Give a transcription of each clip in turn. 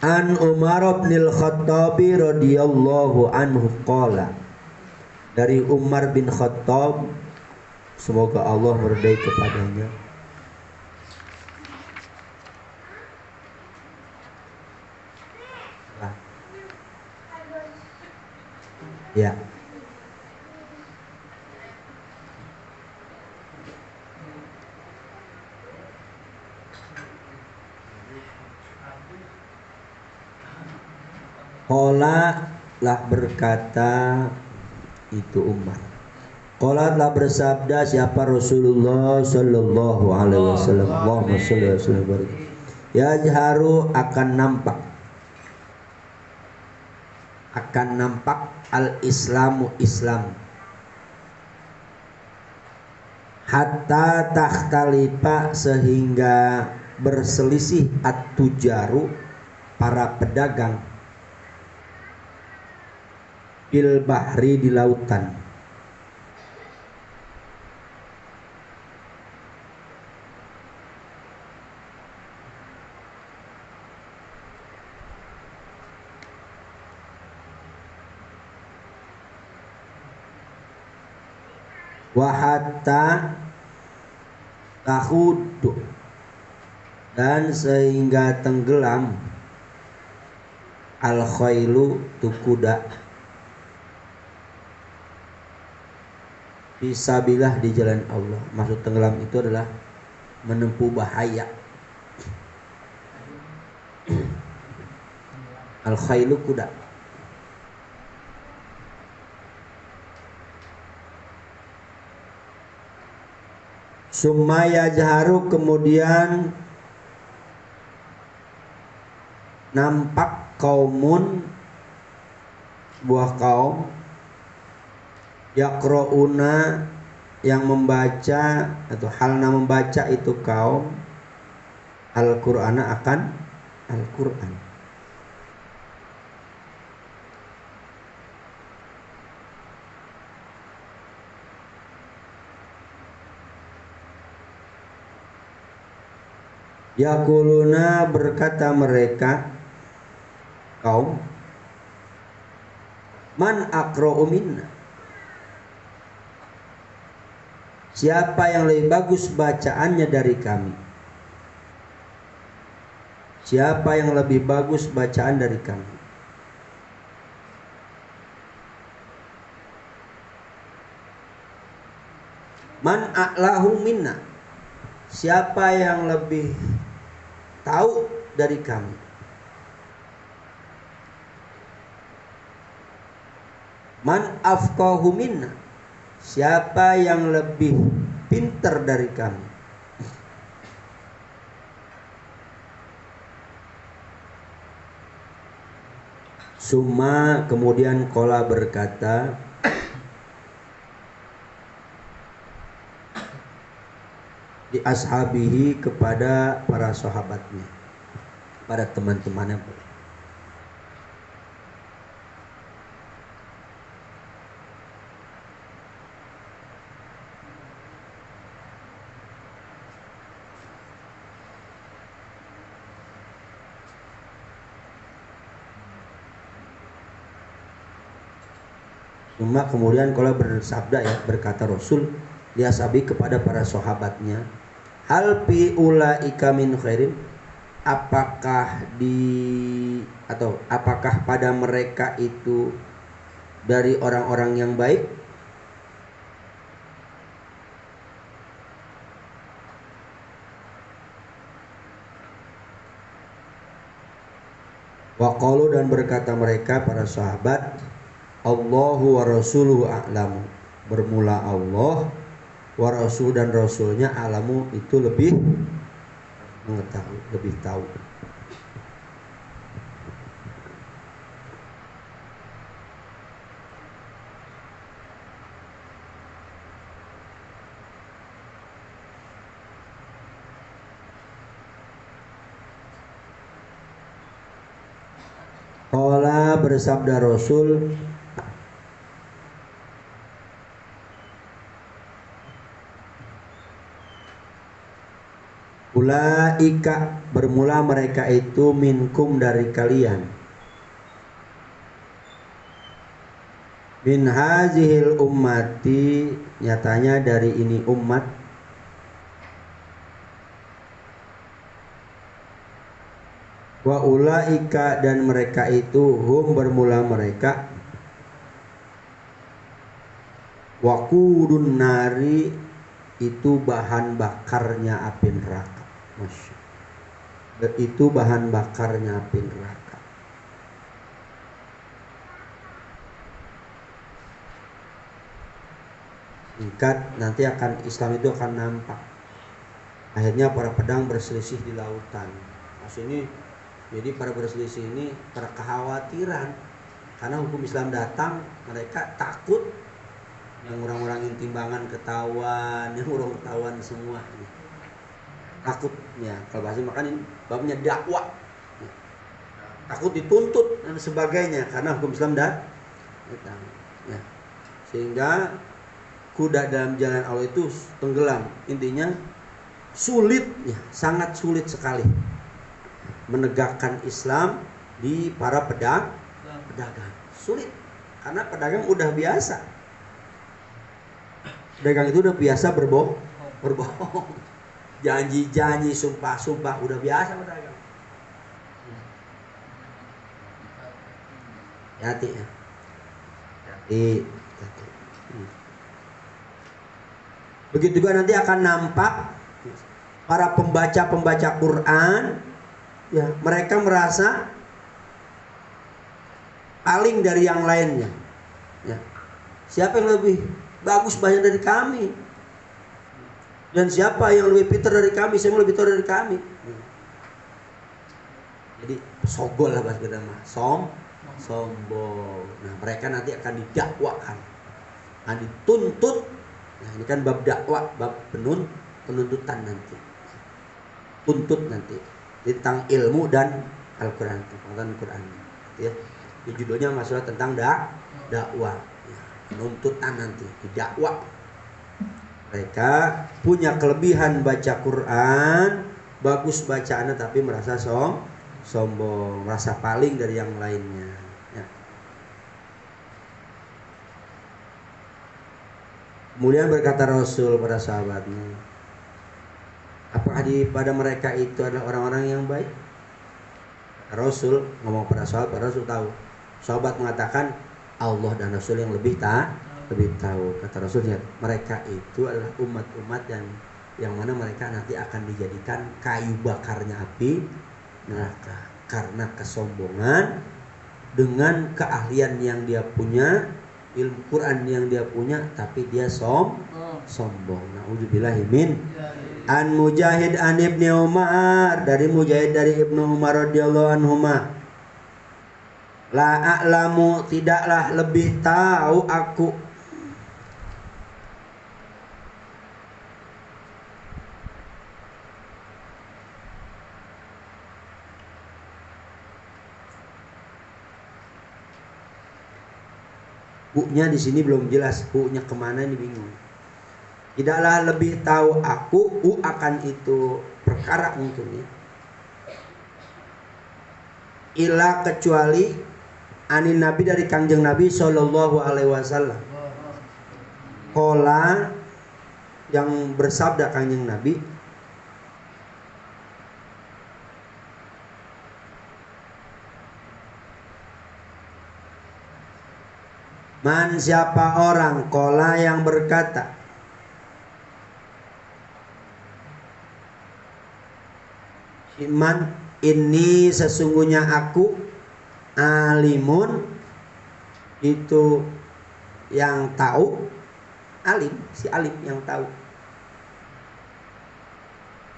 An Umar bin Khattab radhiyallahu anhu qala, dari Umar bin Khattab, semoga Allah meridai kepadanya, ya, qala lah berkata itu Umar, qala telah bersabda siapa Rasulullah sallallahu alaihi wasallam, Allahumma shalli wa sallim barik, yajharu akan nampak al-islamu Islam, hatta takhtalifa sehingga berselisih at-tujaru para pedagang, bil bahri di lautan, wa hatta tahudu dan sehingga tenggelam al khailu tu kuda, fisabilillah di jalan Allah. Maksud tenggelam itu adalah menempuh bahaya. Al khailu kuda. Summa yajharu kemudian nampak kaumun buah kaum, yaqrauna yang membaca atau halna membaca itu kaum Al-Qur'ana akan Al-Qur'an. Yaquluna berkata mereka kaum, man aqra'u minna, siapa yang lebih bagus bacaannya dari kami, siapa yang lebih bagus bacaan dari kami. Man a'lahu minna, siapa yang lebih tahu dari kami. Man afqahu minna, siapa yang lebih pintar dari kami. Summa kemudian qala berkata, di ashabihi kepada para sahabatnya, pada teman-temannya. Cuma kemudian kalau bersabda ya, berkata Rasul li ashabi kepada para sahabatnya, hal fi ulaika min khairin, apakah pada mereka itu dari orang-orang yang baik? Waqalu dan berkata mereka para sahabat, Allahu wa rasuluhu a'lamu, bermula Allah wa rasul dan rasulnya alamu itu lebih mengetahui, lebih tahu. Qala bersabda Rasul, ulaika bermula mereka itu minkum dari kalian, min hazihil ummati nyatanya dari ini umat, wa ulaika dan mereka itu hum bermula mereka, waqudun nari itu bahan bakarnya api neraka. Masya. Itu bahan bakarnya api neraka. Singkat nanti akan Islam itu akan nampak. Akhirnya para pedang berselisih di lautan. Mas ini jadi para berselisih ini para kekhawatiran karena hukum Islam datang, mereka takut yang orang-orang yang timbangan ketahuan, yang orang ketahuan semua. Takutnya kalau bahasa makanya babnya dakwah. Takut dituntut dan sebagainya karena hukum Islam datang. Ya. Sehingga kuda dalam jalan Allah itu tenggelam. Intinya sulit, ya, sangat sulit sekali menegakkan Islam di para pedagang. Sulit karena pedagang udah biasa. Pedagang itu udah biasa berbohong. Janji-janji, sumpah-sumpah udah biasa pedagang. Hati ya. Hati. Begitu juga nanti akan nampak para pembaca Quran, ya, mereka merasa paling dari yang lainnya. Ya. Siapa yang lebih bagus banyak dari kami? Dan siapa yang lebih pintar dari kami? Siapa yang lebih pintar dari kami? Jadi sogol lah bahasa kita mah. Sombong. Nah, mereka nanti akan didakwakan, akan dituntut. Nah, ini kan bab dakwah, bab penuntutan nanti. Tuntut nanti tentang ilmu dan Al-Quran, tentang Al-Quran. Ya. Ini judulnya masalah tentang dakwah. Ya, penuntutan nanti, didakwa. Mereka punya kelebihan baca Quran, bagus bacaannya tapi merasa sombong, merasa paling dari yang lainnya. Ya. Kemudian berkata Rasul pada sahabatnya, apakah pada mereka itu adalah orang-orang yang baik? Rasul ngomong pada sahabat, Rasul tahu. Sahabat mengatakan Allah dan Rasul yang lebih tahu. Kata Rasulnya, mereka itu adalah umat-umat yang mana mereka nanti akan dijadikan kayu bakarnya api neraka karena kesombongan dengan keahlian yang dia punya, ilmu Quran yang dia punya, tapi dia sombong. Nauzubillahi min. An Mujahid an Ibni Umar, dari Mujahid dari Ibnu Umar radhiyallahu anhuma, la a'lamu tidaklah lebih tahu aku hu-nya di sini belum jelas, hu-nya kemana ini bingung. Tidaklah lebih tahu aku akan itu perkara mungkin ya. Ila kecuali anin Nabi dari Kangjeng Nabi Sallallahu Alaihi Wasallam. Kola yang bersabda Kangjeng Nabi, man siapa orang, kola yang berkata, iman ini sesungguhnya aku alimun itu yang tahu, alim si alim yang tahu,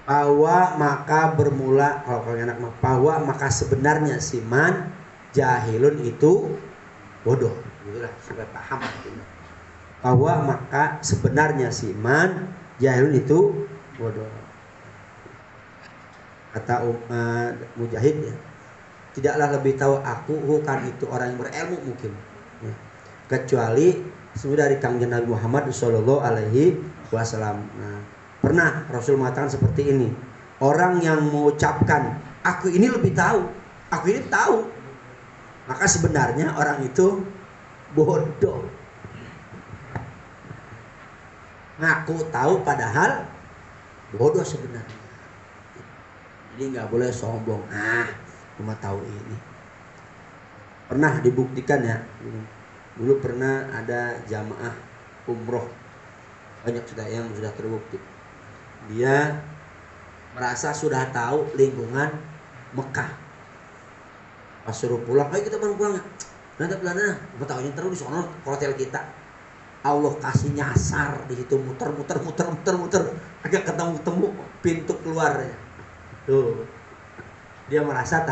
bahwa maka bermula kalau enak bahwa maka sebenarnya si man jahilun itu bodoh, gitulah supaya paham gitu. Bahwa maka sebenarnya si man jahilun itu bodoh. Kata Mujahid ya, tidaklah lebih tahu aku kan itu orang yang berilmu mungkin ya. Kecuali sebenarnya dari Kangjeng Nabi Muhammad Sallallahu Alaihi Wasallam. Nah, pernah Rasul mengatakan seperti ini, Orang yang mengucapkan aku ini lebih tahu, aku ini tahu, maka sebenarnya orang itu bodoh. Ngaku tahu padahal bodoh sebenarnya. Jadi nggak boleh sombong. Cuma tahu ini. Pernah dibuktikan ya. Dulu pernah ada jamaah umroh, banyak sudah yang sudah terbukti. Dia merasa sudah tahu lingkungan Mekah. Pas suruh pulang, ayo kita bareng pulang ya. Nanti pelana, mau tahu ini terus di sono hotel kita. Allah kasih nyasar di situ, muter, agak ketemu pintu keluarnya. Tuh, dia merasa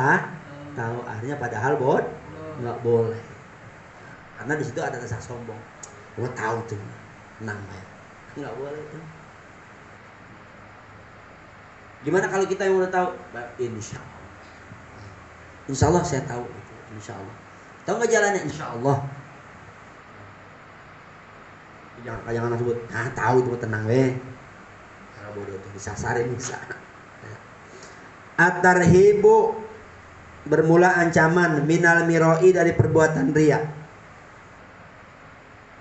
tahu, akhirnya padahal nggak boleh. Karena di situ ada rasa sombong. Gua tahu tuh, tenang ya, nggak boleh tuh. Gimana kalau kita yang udah tahu? Insya Allah saya tahu. Insya Allah. Tahu nggak jalannya? Insya Allah. Jangan sebut. Tahu itu tenang weh. Kalau bodoh tuh disasarin bisa. At-tarhibu bermula ancaman minal miroi dari perbuatan riya.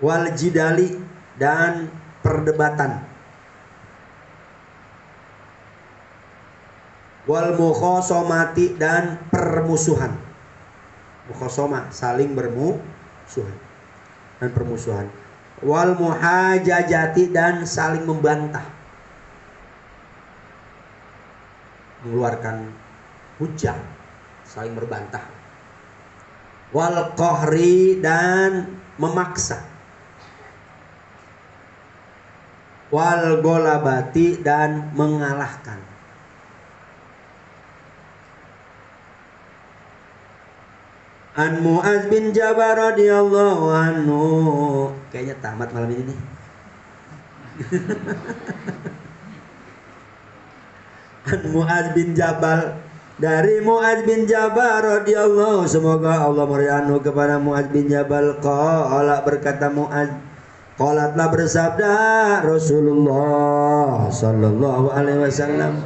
Wal jidali dan perdebatan. Wal mukhosomati dan permusuhan. Mukhosomah saling bermusuhan dan permusuhan. Wal muhajajati dan saling membantah, mengeluarkan hujah, saling berbantah. Wal qahri dan memaksa. Wal golabati dan mengalahkan. An Mu'adz bin Jabal radhiyallahu anhu. Kayaknya tamat malam ini nih. An Mu'adz bin Jabal, dari Mu'adz bin Jabal radhiyallahu, semoga Allah meridhai kepada Mu'adz bin Jabal. Qala, berkata Mu'adz, qala telah bersabda Rasulullah sallallahu alaihi wasallam,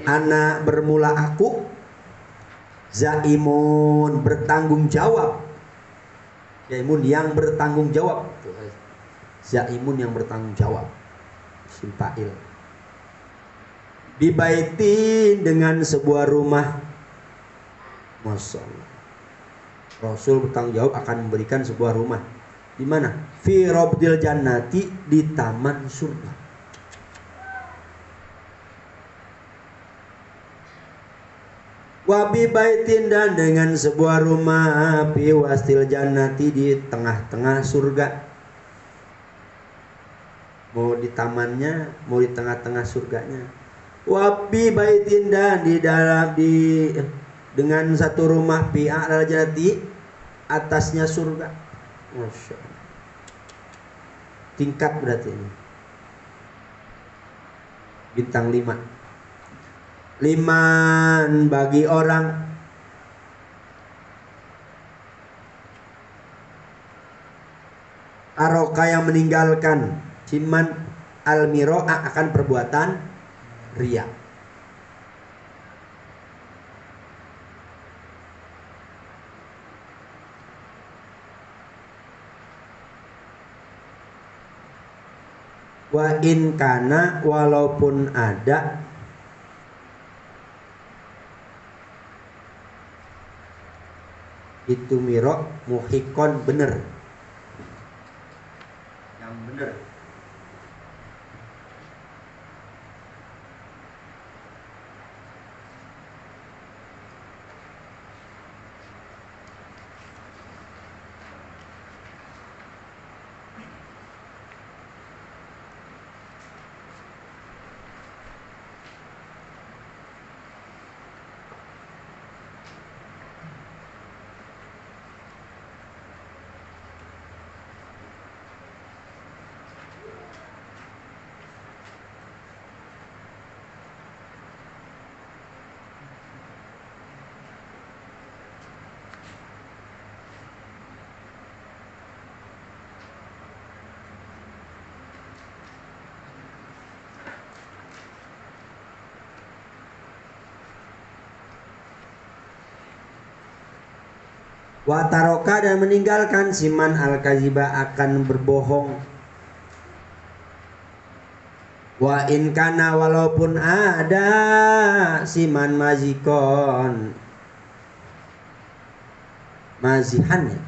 ana bermula aku, zaimun bertanggung jawab. Zaimun yang bertanggung jawab. Zaimun yang bertanggung jawab. Simpail. Bibaitin dengan sebuah rumah. Masya Allah. Rasul bertanggung jawab akan memberikan sebuah rumah. Di mana? Fi robdil jannati, di taman surga. Wabi baitin dan dengan sebuah rumah fi wastil jannati, di tengah-tengah surga. Mau di tamannya, mau di tengah-tengah surganya. Wabi baitin dan di dalam dengan satu rumah fi a'lal jannati, atasnya surga. Masya Allah. Tingkat berarti ini. Bintang 5. Liman bagi orang taroka yang meninggalkan siman al-miro'a akan perbuatan riya. Wa in kana, walaupun ada itu miro muhikon, bener, yang bener. Wa taroka dan meninggalkan siman al-kaziba akan berbohong. Wa in kana walaupun ada siman mazikon. Mazihan ya.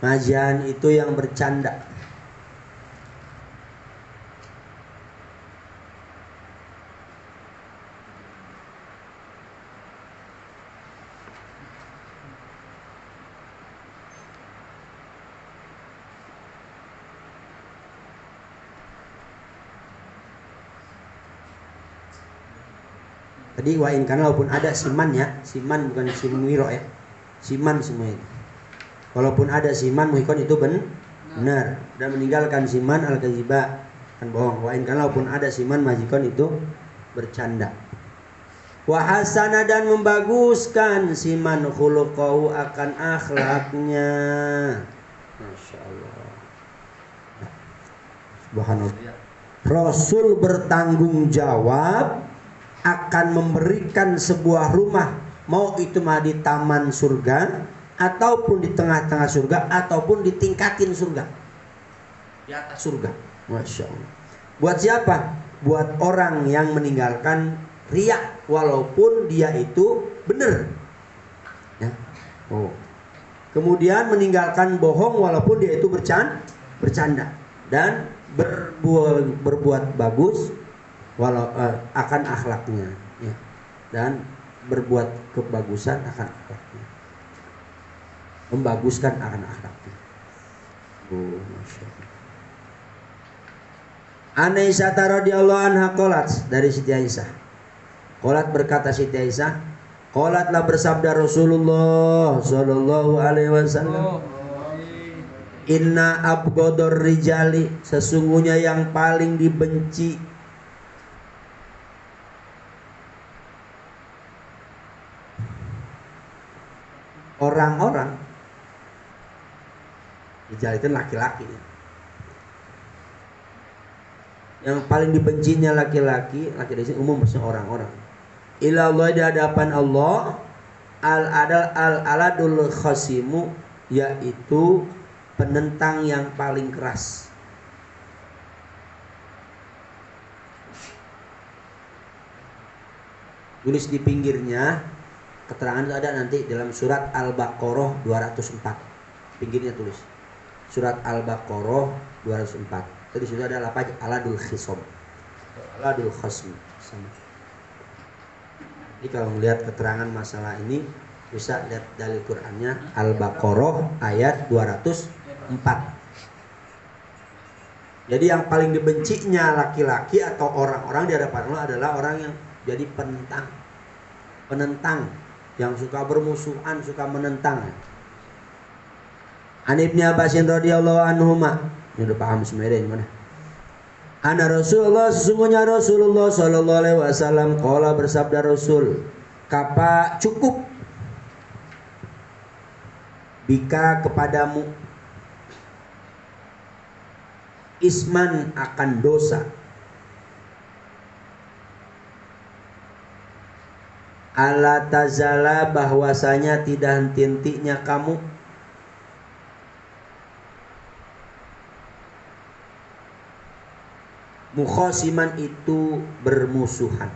Mazihan itu yang bercanda. Tadi wa in kana walaupun ada siman ya. Siman bukan simwiro ya. Siman semua itu. Walaupun ada siman muhikon itu benar dan meninggalkan siman al-kaziba kan bohong. Wa in kana walaupun ada siman majikon itu bercanda. Wa hasana dan membaguskan siman khuluqahu akan akhlaknya. Masya Allah. Subhanallah. Rasul bertanggung jawab akan memberikan sebuah rumah, mau itu mah di taman surga ataupun di tengah-tengah surga ataupun ditingkatin surga, di atas surga. Masya Allah. Buat siapa? Buat orang yang meninggalkan riya walaupun dia itu benar ya. Kemudian meninggalkan bohong walaupun dia itu bercanda dan berbuat bagus akan akhlaknya ya. Dan berbuat kebagusan akan akhlaknya, membaguskan akan akhlaknya. Masya Allah. Aisyah radhiyallahu anha qalat, dari Siti Aisyah. Qalat berkata Siti Aisyah, qalatlah bersabda Rasulullah sallallahu alaihi wasallam, inna abghadar rijali, sesungguhnya yang paling dibenci orang-orang, rijal itu laki-laki. Yang paling dibencinya laki-laki, laki di sini umum maksudnya orang-orang. Ila Allah, di hadapan Allah, al-aladul khasimu, yaitu penentang yang paling keras. Tulis di pinggirnya, keterangan itu ada nanti dalam surat Al-Baqarah 204. Pinggirnya tulis surat Al-Baqarah 204. Tadi sudah ada lapaj aladul khisam, aladul khasm sama. Jadi kalau melihat keterangan masalah ini bisa lihat dalil Qur'annya Al-Baqarah ayat 204. Jadi yang paling dibencinya laki-laki atau orang-orang di hadapan Allah adalah orang yang jadi penentang yang suka bermusuhan, suka menentang. An Ibnu Abbasin radhiyallahu anhuma, ini udah paham sebenarnya gimana? Ana Rasulullah, sesungguhnya Rasulullah sallallahu alaihi wasallam qala, bersabda Rasul, kapa cukup bika kepadamu isman akan dosa, ala tazala, bahwasanya tidak henti-hentinya kamu mukhasiman, itu bermusuhan,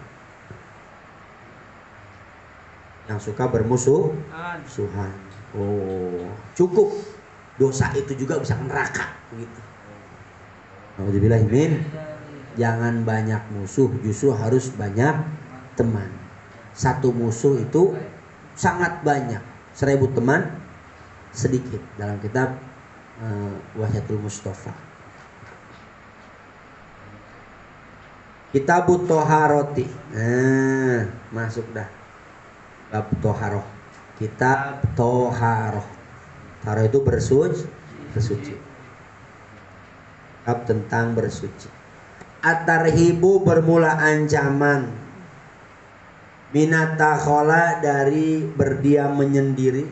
yang suka bermusuhan. Oh, cukup dosa itu juga bisa neraka begitu. Alhamdulillah, min. Jangan banyak musuh, justru harus banyak teman. Satu musuh itu sangat banyak, 1000 teman sedikit, dalam kitab Wahyatul Mustafa. Kitabut Toharoti, masuk dah bab toharoh. Kitab toharoh, taroh itu bersuci. Bab tentang bersuci. At-tarhibu, bermula ancaman. Minata khola, dari berdiam menyendiri.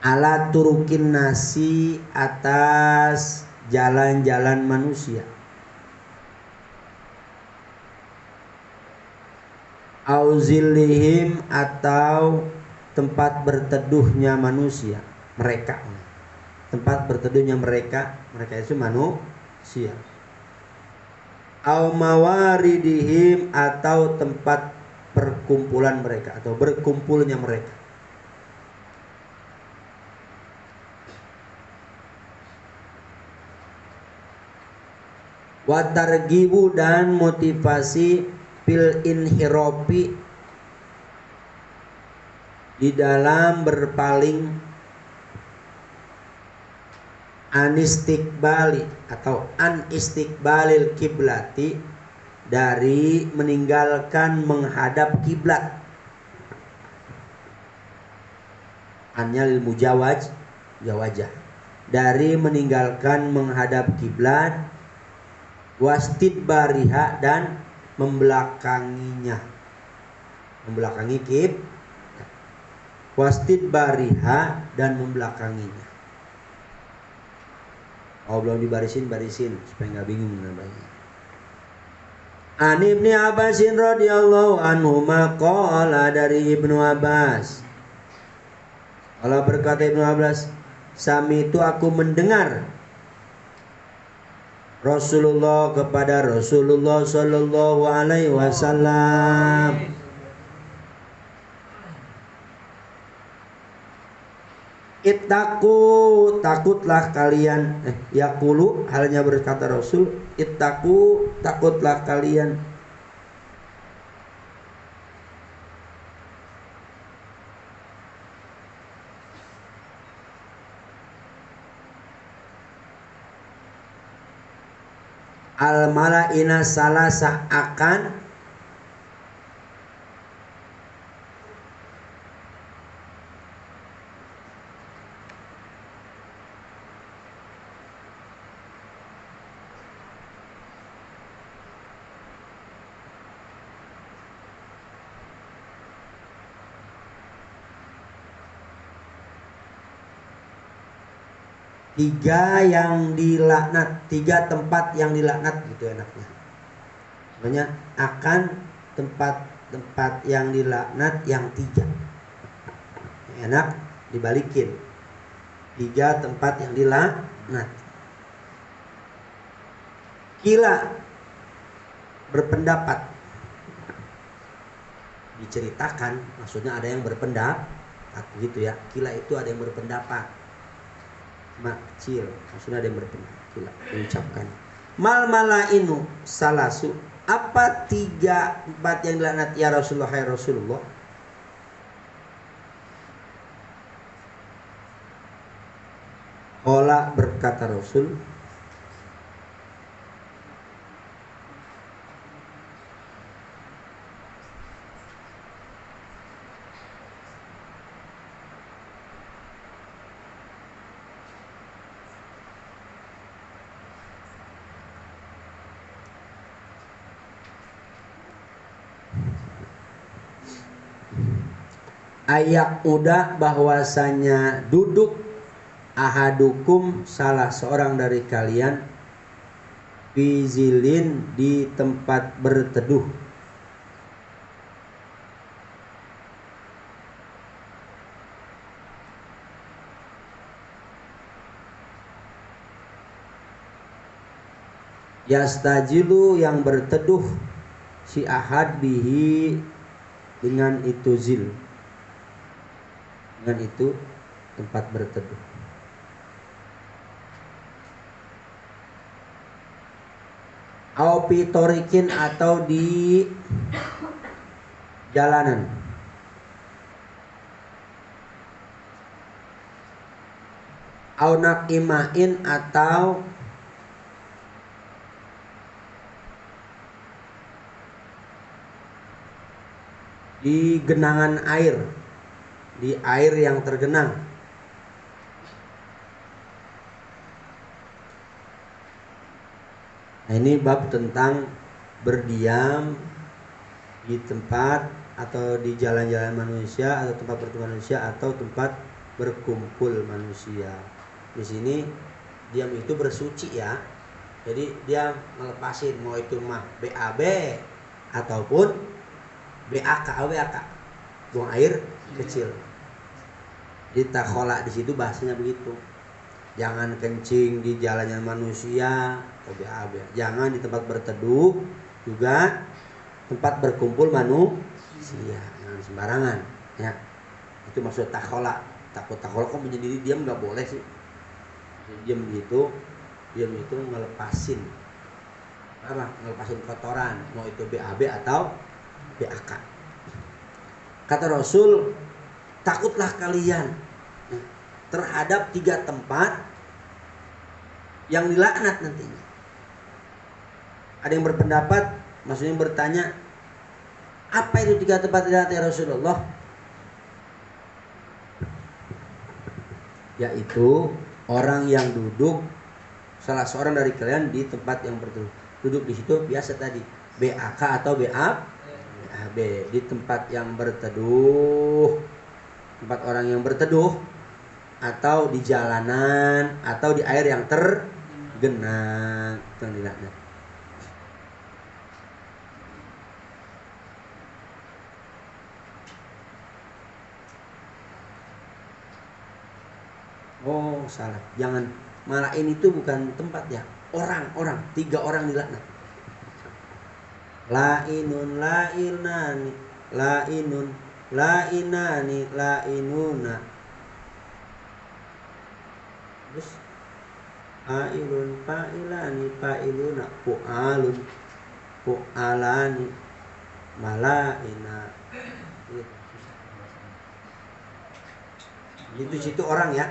Ala turukin nasi, atas jalan-jalan manusia. Auzillihim, atau tempat berteduhnya manusia, mereka. Tempat berteduhnya mereka itu manusia. Au mawaridihim, atau tempat perkumpulan mereka atau berkumpulnya mereka. Wa targhibu, dan motivasi fil inhiropi, di dalam berpaling, anistikbali atau anistikbalil kiblati, dari meninggalkan menghadap kiblat. Annya lil mujawaj, jawajah, dari meninggalkan menghadap kiblat, wastidbariha, dan membelakanginya, membelakangi wastidbariha, dan membelakanginya. Oh, belum dibarisin supaya nggak bingung namanya. An Ibnu Abbasin radhiyallahu anhu maqala, dari Ibnu Abbas. Allah berkata Ibnu Abbas, sami itu aku mendengar Rasulullah kepada Rasulullah sallallahu alaihi wasallam, ittaqu, takutlah kalian, yaqulu, halnya berkata Rasul, ittaqu, takutlah kalian, al malaina salasa, akan tiga yang dilaknat, tiga tempat yang dilaknat gitu enaknya. Sebenarnya akan tempat-tempat yang dilaknat yang tiga. Enak dibalikin. Tiga tempat yang dilaknat. Kila, berpendapat. Diceritakan, maksudnya ada yang berpendapat gitu ya. Kila itu ada yang berpendapat. Kecil, maksudnya ada yang berpendapat. Kila, diucapkan. Mal malainu salasu, apa tiga tempat yang dilaknat ya Rasulullah, ya Rasulullah? Qala, berkata Rasul, ayak udah, bahwasanya duduk, ahadukum, salah seorang dari kalian, bizilin, di tempat berteduh, yastajilu, yang berteduh si ahad bihi, dengan itu zil, dengan itu tempat berteduh. Au pitorikin, atau di jalanan. Au nakimain, atau di genangan air, di air yang tergenang. Nah, ini bab tentang berdiam di tempat atau di jalan-jalan manusia, atau tempat bertemu manusia, atau tempat berkumpul manusia. Di sini diam itu bersuci ya. Jadi dia melepasin, mau itu mah BAB ataupun BAK, buang air kecil. Ditakhola di situ bahasanya begitu. Jangan kencing di jalannya manusia atau BAB. Jangan di tempat berteduh, juga tempat berkumpul manusia. Jangan sembarangan, ya. Itu maksud takhola. Takut takhola kok menyendiri diam, nggak boleh sih. Diam itu ngelepasin apa? Ngelepasin kotoran, mau itu BAB atau BAK. Kata Rasul, takutlah kalian terhadap 3 tempat yang dilaknat nantinya. Ada yang berpendapat, maksudnya bertanya, apa itu 3 tempat dilaknat ya Rasulullah? Yaitu orang yang duduk, salah seorang dari kalian di tempat yang berteduh. Duduk di situ biasa tadi BAK atau BAB, di tempat yang berteduh, tempat orang yang berteduh, atau di jalanan, atau di air yang tergenang, itu yang dilaknat. Oh salah, jangan, malah ini tuh bukan tempat ya, orang 3 orang dilaknat. Lainun, lainani, lainun, lainani, lainuna. Terus ailun, pailani, pailuna, pu'alun, pu'alani, malaina. Itu situ orang ya.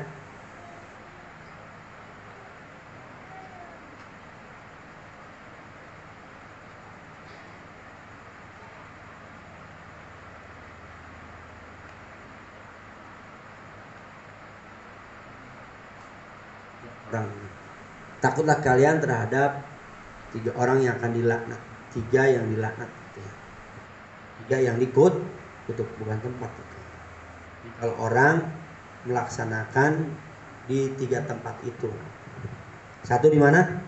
Orang. Takutlah kalian terhadap 3 orang yang akan dilaknat. 3 yang dilaknat, 3 yang dikutuk, bukan tempat. Kalau orang melaksanakan di 3 tempat itu, 1 di mana?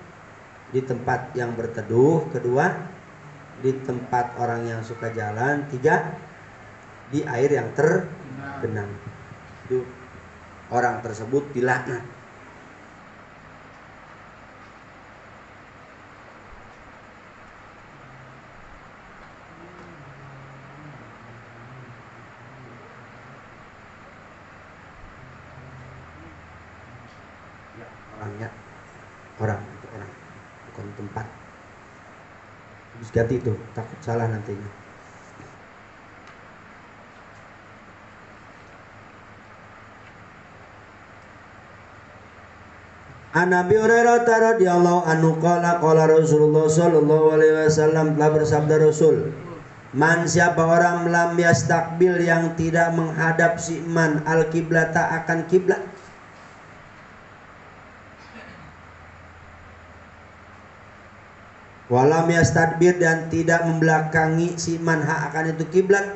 Di tempat yang berteduh, 2 di tempat orang yang suka jalan, 3 di air yang tergenang. Itu orang tersebut dilaknat. Orangnya, orang bukan tempat. Terus ganti itu, takut salah nantinya. An Abi Hurairah radhiyallahu anhu qala Rasulullah sallallahu alaihi wasallam, telah bersabda Rasul, man, siapa orang lam yastakbil, yang tidak menghadap si man al kiblata, akan kiblat, walam yastadbir, dan tidak membelakangi si man ha akan itu kiblat,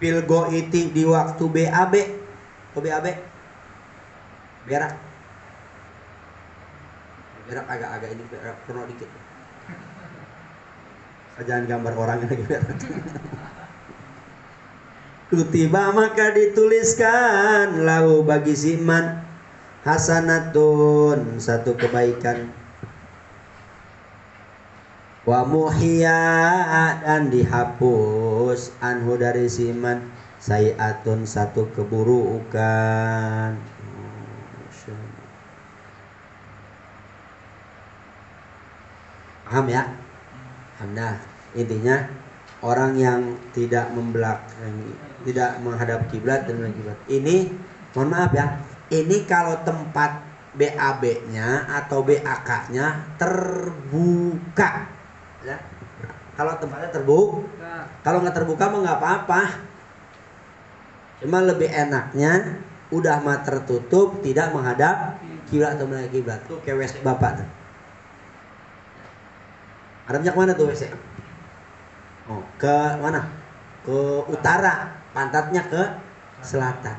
bil goiti, di waktu BAB. BAB berak agak-agak ini, berak penuh dikit. Jangan gambar orang lagi berak. Kutiba, maka dituliskan, lahu, bagi si man, hasanatun, 1 kebaikan, wa muhiya, dan dihapus, anhu, dari si man, sayiatun, 1 keburukan. Paham ya? Nah, intinya orang yang tidak membelakangi, tidak menghadap kiblat dan kiblat ini, mohon maaf ya, ini kalau tempat BAB-nya atau BAK-nya terbuka ya. Kalau tempatnya terbuka, kalau nggak terbuka mah nggak apa-apa. Cuma lebih enaknya udah mah tertutup, tidak menghadap kiblat atau menghadap kiblat. Tuh kayak WC bapak tuh. Arabnya kemana tuh WC? Oh, ke mana? Ke utara, pantatnya ke selatan.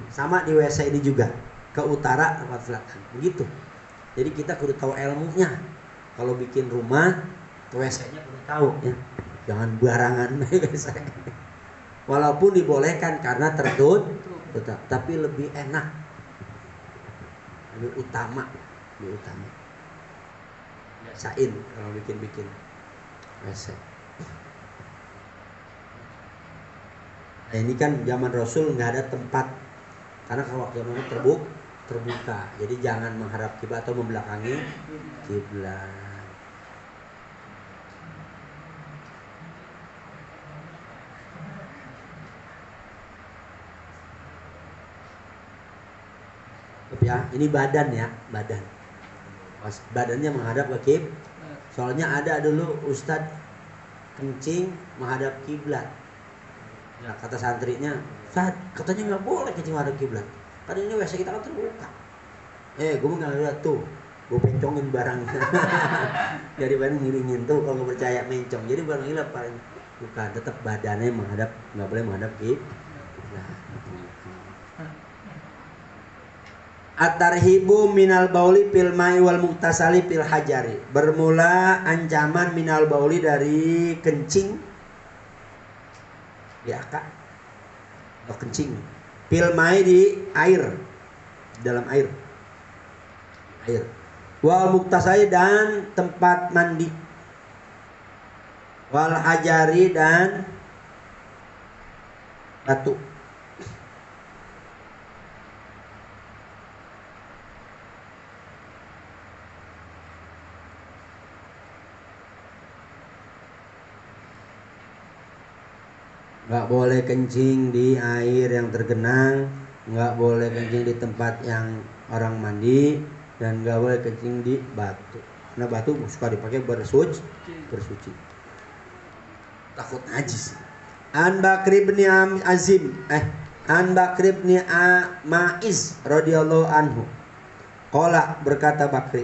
Sama di WC ini juga, ke utara atau selatan. Begitu. Jadi kita kudu tahu ilmunya. Kalau bikin rumah, WC-nya kudu tahu ya. Jangan barangan WC. Walaupun dibolehkan karena tertutup, tapi lebih enak, lebih utama. Biasain kalau bikin WC. Nah, ini kan zaman Rasul nggak ada tempat, karena kalau zaman terbuka, jadi jangan menghadap kiblat atau membelakangi kiblat. Ya, ini badan ya, badannya menghadap ke kiblat. Soalnya ada dulu Ustadz kencing menghadap kiblat. Ya, kata santrinya, Ustadz, katanya nggak boleh kencing menghadap kiblat. Kan ini WC kita kan terbuka. Gue nggak lihat tuh, gue pencongin barangnya. Jadi barang ngiringin tuh kalau nggak percaya mencong. Jadi barang ini paling bukan, tetap badannya menghadap, nggak boleh menghadap kiblat. At-tarhibu minal bauli fil ma'i wal muktasali fil hajari. Bermula ancaman minal bauli dari kencing di akak atau kencing fil ma'i di air, dalam air wal muktasali dan tempat mandi, wal hajari dan batu. Nggak boleh kencing di air yang tergenang, nggak boleh kencing di tempat yang orang mandi, dan nggak boleh kencing di batu. Nah, batu suka dipakai bersuci. Takut najis. An Bakri bin Azim, An Bakri bin Ma'iz radhiyallahu anhu. Qala, berkata Bakri,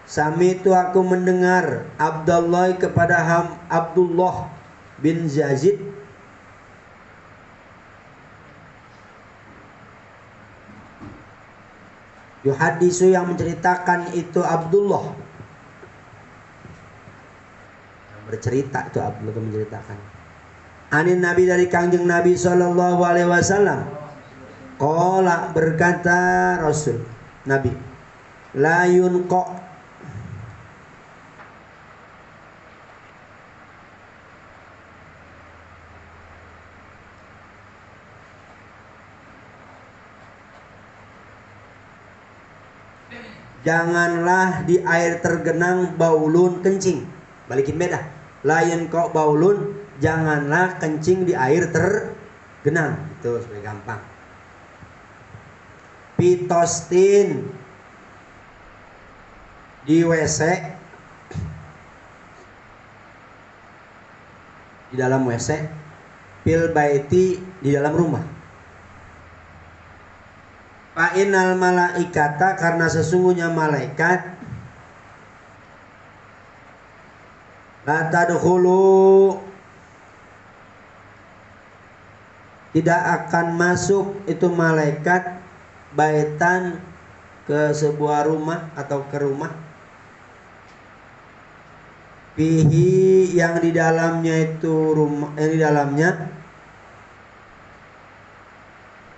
Sami itu aku mendengar Abdullah kepada Abdullah bin Yazid yuhadisu, yang menceritakan itu Abdullah, yang bercerita itu Abdullah, itu menceritakan anin Nabi, dari kangjeng Nabi sallallahu alaihi wasallam. Qala, berkata Rasul Nabi, la yunqa, janganlah di air tergenang baulun, kencing. Balikin beda. Lain kok baulun, janganlah kencing di air tergenang. Itu supaya gampang. Pitostin, di WC, di dalam WC. Pil baiti, di dalam rumah. Fa'inal malaikata, karena sesungguhnya malaikat, la tadkhulu, tidak akan masuk itu malaikat, baitan, ke sebuah rumah atau ke rumah, fihi, yang di dalamnya itu rumah, yang di dalamnya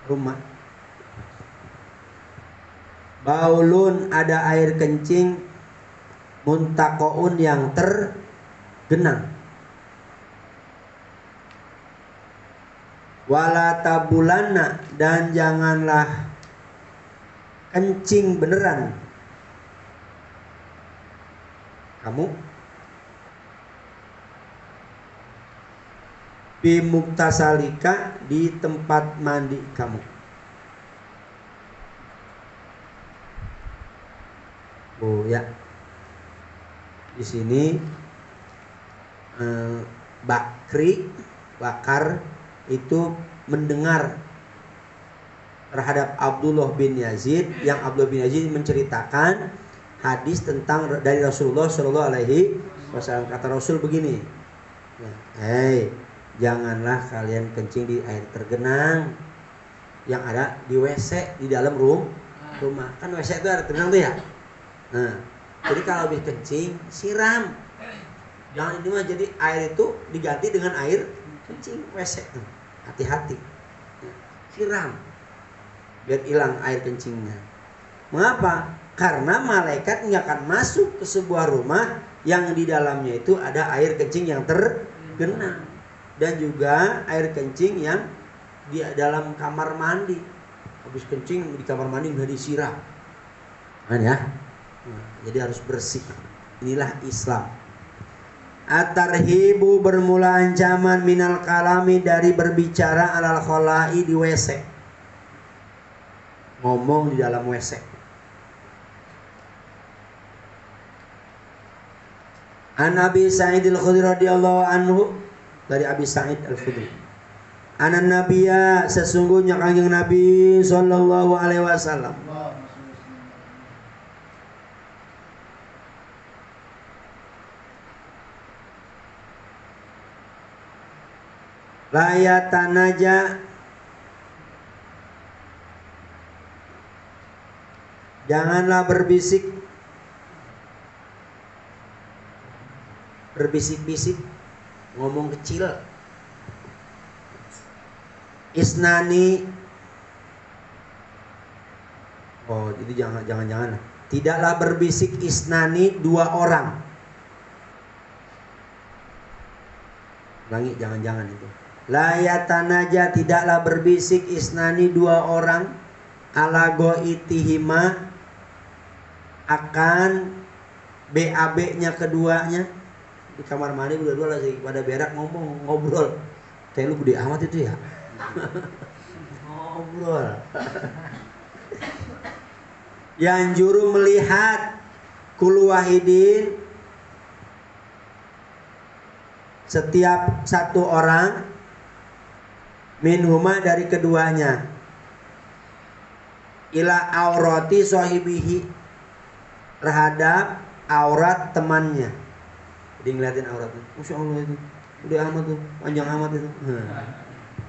rumah, baulun, ada air kencing, muntakoun, yang tergenang, wala tabulana, dan janganlah kencing beneran kamu, bimuktasalika, di tempat mandi kamu. Oh ya, di sini Bakar itu mendengar terhadap Abdullah bin Yazid, yang Abdullah bin Yazid menceritakan hadis tentang dari Rasulullah Shallallahu Alaihi Wasallam. Kata Rasul begini, janganlah kalian kencing di air tergenang yang ada di WC di dalam rumah. Kan WC itu air tergenang tuh ya. Nah, jadi kalau habis kencing siram. Jangan ini mah, jadi air itu diganti dengan air kencing WC tuh, hati-hati, siram biar hilang air kencingnya. Mengapa? Karena malaikat nggak akan masuk ke sebuah rumah yang di dalamnya itu ada air kencing yang tergenang dan juga air kencing yang di dalam kamar mandi. Habis kencing di kamar mandi nggak disiram, kan ya? Jadi harus bersih. Inilah Islam. At-tarhibu bermula ancaman minal kalami dari berbicara alal khola'i di WC. Ngomong di dalam WC. An Abi Sa'id al-Khudri radhiyallahu anhu, dari Abi Sa'id al-Khudri. Anan Nabiya, sesungguhnya kanjeng Nabi sallallahu alaihi wasallam. Layatanaja, janganlah berbisik-bisik, ngomong kecil. Isnani, oh jadi jangan tidaklah berbisik isnani, dua orang. Ulangi, jangan itu. Layatanaja, tidaklah berbisik isnani, dua orang, ala goitihima, akan BAB-nya keduanya. Di kamar mandi berdua lagi pada berak ngobrol. Teh lu gede amat itu ya. Ngobrol. Yang juru melihat kul wahidin, setiap satu orang, minhuma dari keduanya, ila aurati sahibihi, terhadap aurat temannya. Jadi ngeliatin auratnya. Masya Allah itu udah amat tuh, panjang amat itu.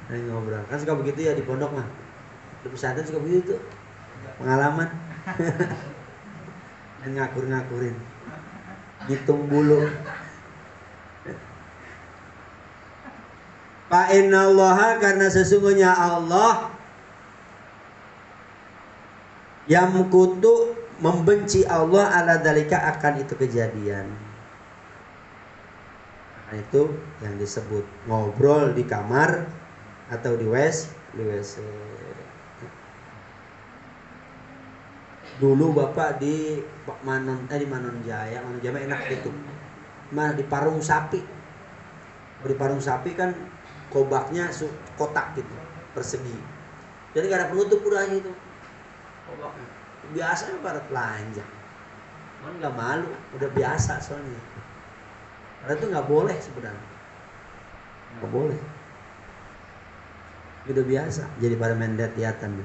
Nah, ngobrol. Kan suka begitu ya di pondok mah. Di pesantren suka begitu tuh. Pengalaman. Dan ngakur-ngakurin. Hitung bulu. Fa innallaha, karena sesungguhnya Allah yamkutu, membenci Allah ala dalika, akan itu kejadian. Nah, itu yang disebut ngobrol di kamar atau di WC. Dulu Bapak di Manon Jaya enak itu. Di Parung Sapi. Di Parung Sapi kan kobaknya kotak gitu, persegi. Jadi gak ada penutup udah itu kobaknya. Biasanya pada telanjang. Kan nggak malu, udah biasa soalnya. Karena itu nggak boleh sebenarnya, nggak boleh. Udah biasa, jadi pada main lihat-lihatan.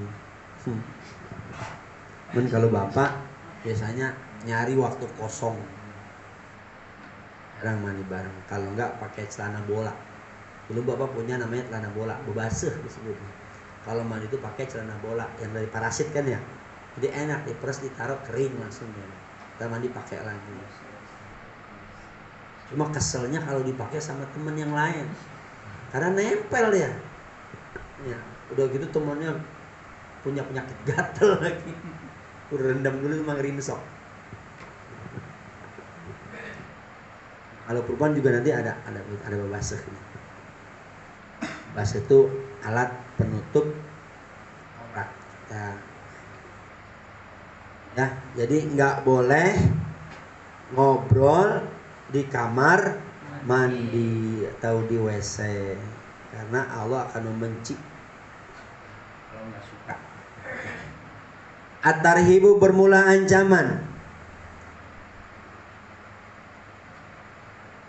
Men kalau Bapak biasanya nyari waktu kosong, kadang mandi bareng. Kalau nggak pakai celana bola. Dulu Bapak punya namanya celana bola, bebasuh disebutnya. Kalau mandi itu pakai celana bola yang dari parasit kan ya. Jadi enak, diperes, ditaruh, kering langsung ya. Kita mandi pakai lagi. Cuma keselnya kalau dipakai sama temen yang lain, karena nempel dia. Ya, udah gitu temennya punya penyakit gatel lagi. Udah rendam dulu sama ngerinsok. Kalau perempuan juga nanti ada bebasuh. Basuh itu alat penutup aurat. Ya, jadi nggak boleh ngobrol di kamar mandi atau di WC, karena Allah akan membenci kalau nggak suka. At-tarhibu, bermula ancaman.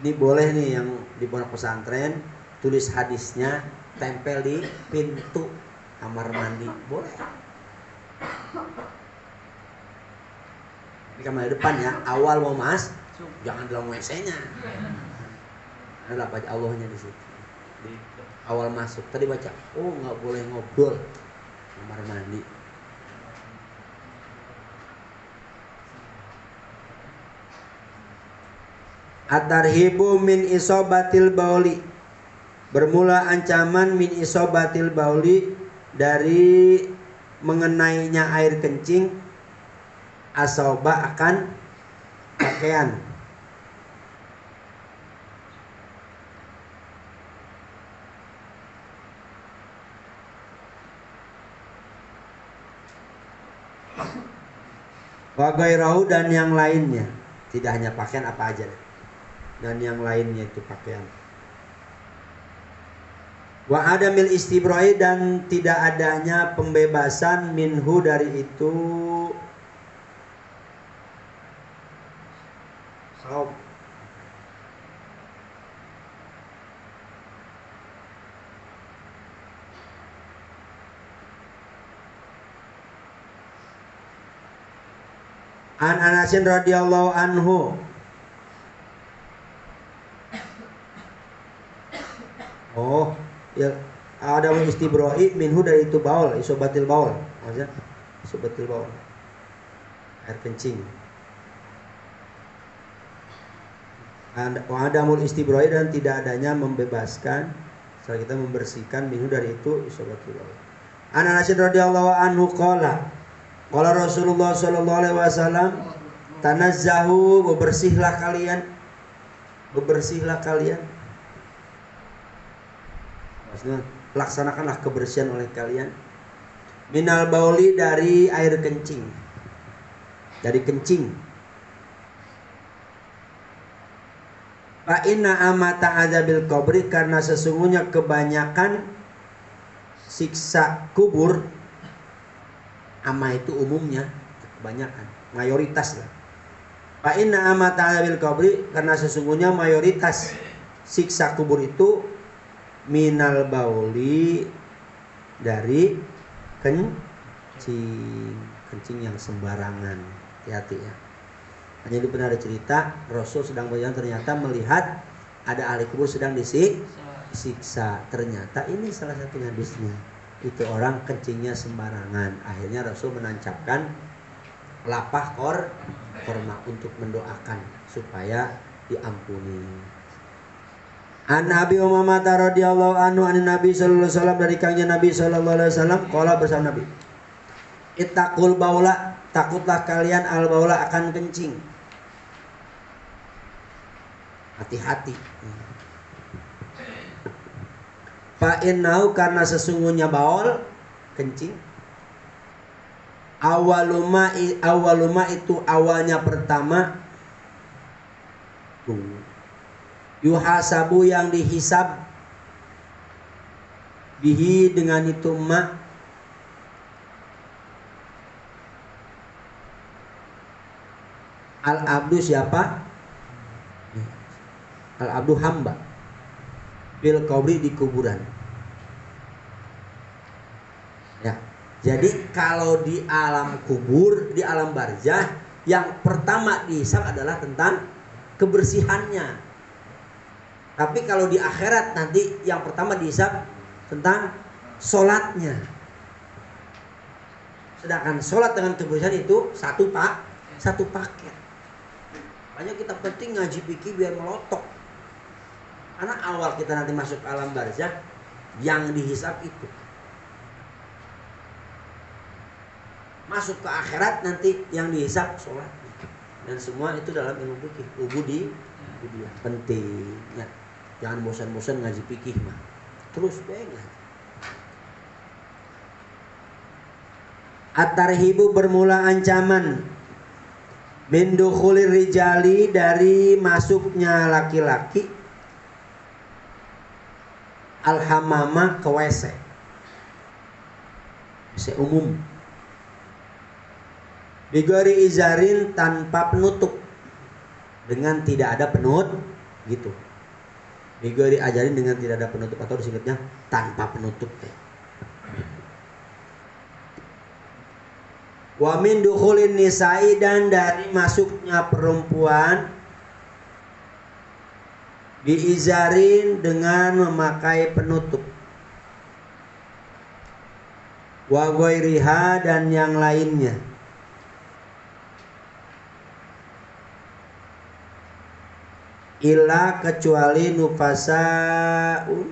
Ini boleh nih yang di pondok pesantren, tulis hadisnya, tempel di pintu kamar mandi, boleh. Di kamar depan ya, awal mau jangan dalam WC-nya. Ada apa Allahnya di situ. Di awal masuk tadi baca, oh nggak boleh ngobrol kamar mandi. At-tarhibu min isobatil bauli, Bermula ancaman min isobatil bauli dari mengenainya air kencing asoba akan pakaian. Wa ghairahu dan yang lainnya. Tidak hanya pakaian, apa aja dan yang lainnya itu pakaian. Wa adamil istibrai dan tidak adanya pembebasan minhu dari itu saum. An Anasin radhiyallahu anhu. Oh, ya ada istibroi minhu dari itu baul, isobatil baul. Maksudnya isobatil baul. Air kencing. Wa adamul istibroi dan tidak adanya membebaskan setelah kita membersihkan minhu dari itu isobatil baul. An Anasin radhiyallahu anhu qala qala Rasulullah sallallahu alaihi wasallam tanazzahu, bebersihlah kalian. Bebersihlah kalian. Maksudnya laksanakanlah kebersihan oleh kalian. Minal bauli dari air kencing. Dari kencing. Fa inna amata azabil qabri, karena sesungguhnya kebanyakan siksa kubur. Ama itu umumnya, kebanyakan, mayoritas lah. Fa inna amata azabil qabri, karena sesungguhnya mayoritas siksa kubur itu minal bauli dari kencing yang sembarangan. Hati-hati ya. Hanya itu pernah ada cerita Rasul sedang berjalan, ternyata melihat ada ahli kubur sedang disiksa. Ternyata ini salah satu hadisnya. Itu orang kencingnya sembarangan. Akhirnya Rasul menancapkan lapah korma untuk mendoakan supaya diampuni. An Abi Umamah radhiyallahu anhu an Nabi sallallahu alaihi wasallam, dari kanjeng Nabi sallallahu alaihi wasallam qala, bersama Nabi, ittaqul baula, takutlah kalian al baula akan kencing. Hati-hati. Fa innahu, karena sesungguhnya baul kencing awaluma itu awalnya pertama yuhasabu yang dihisab bihi dengan itu ma al abdu, siapa? Al abdu hamba bil qabri, di kuburan. Ya. Jadi kalau di alam kubur, di alam barzah, yang pertama dihisab adalah tentang kebersihannya. Tapi kalau di akhirat nanti yang pertama dihisab tentang sholatnya. Sedangkan sholat dengan kebersihan itu satu paket. Banyak kita penting ngaji fikih biar melotok. Karena awal kita nanti masuk alam barzah, yang dihisab itu. Masuk ke akhirat nanti yang dihisab sholat. Dan semua itu dalam ilmu fikih. Ubudiyah penting ya. Jangan bosan-bosan ngaji fikih mah. Terus pegang. At-tarhibu, bermula ancaman. Min dukhulir rijali, dari masuknya laki-laki al-hamama, ke WC. WC umum. Bigori izarin, tanpa penutup, dengan tidak ada penutup gitu. Bigori ajarin, dengan tidak ada penutup, atau disingkatnya tanpa penutup. Wa min dukhulin nisa'i, dan dari masuknya perempuan biizarin, dengan memakai penutup. Wa ghairiha, dan yang lainnya. Illa, kecuali nufasaun,